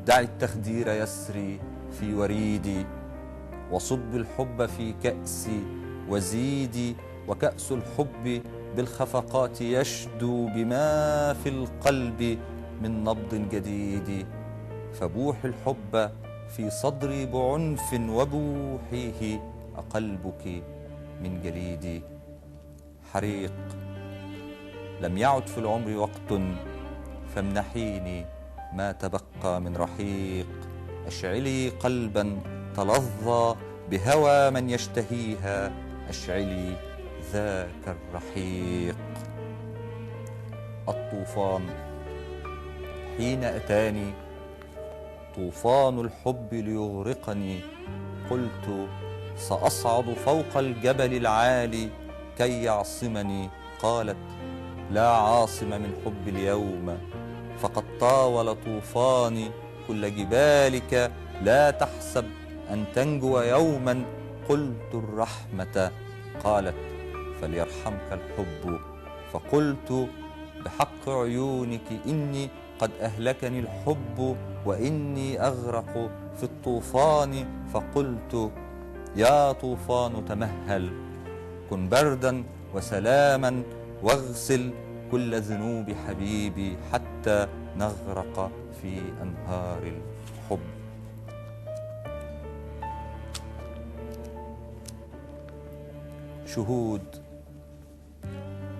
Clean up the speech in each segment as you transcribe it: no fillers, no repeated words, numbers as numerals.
دع التخدير يسري في وريدي، وصب الحب في كأسي وزيدي، وكأس الحب بالخفقات يشدو بما في القلب من نبض جديد. فبوح الحب في صدري بعنف وبوحيه أقلبك من جليدي. حريق لم يعد في العمر وقت، فامنحيني ما تبقى من رحيق. أشعلي قلبا تلظى بهوى من يشتهيها، أشعلي ذاك الرحيق. الطوفان حين أتاني طوفان الحب ليغرقني، قلت سأصعد فوق الجبل العالي كي يعصمني. قالت لا عاصم من حب اليوم، فقد طاول طوفاني كل جبالك، لا تحسب أن تنجو يوما. قلت الرحمة، قالت فليرحمك الحب. فقلت بحق عيونك إني قد أهلكني الحب، وإني أغرق في الطوفان. فقلت يا طوفان تمهل، كن بردا وسلاما، واغسل كل ذنوب حبيبي حتى نغرق في أنهار الحب. شهود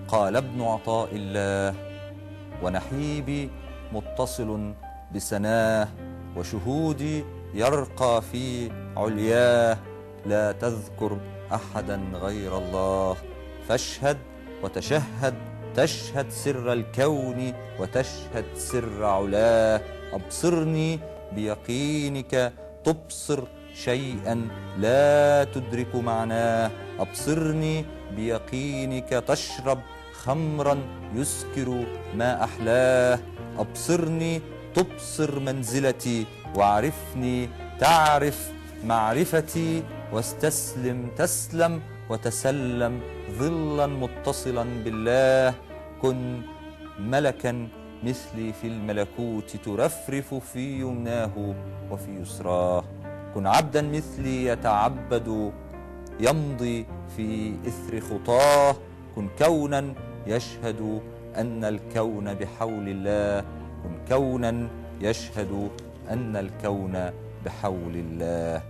قال ابن عطاء الله ونحيبي متصل بسناه، وشهودي يرقى في علياه، لا تذكر أحدا غير الله. فاشهد وتشهد، تشهد سر الكون وتشهد سر علاه. أبصرني بيقينك تبصر شيئا لا تدرك معناه. أبصرني بيقينك تشرب خمرا يسكر ما أحلاه. أبصرني تبصر منزلتي، واعرفني تعرف معرفتي، واستسلم تسلم وتسلم ظلا متصلا بالله. كن ملكا مثلي في الملكوت، ترفرف في يمناه وفي يسراه. كن عبدا مثلي يتعبد، يمضي في إثر خطاه. كن كونا يشهد أن الكون بحول الله، كن كونا يشهد أن الكون بحول الله.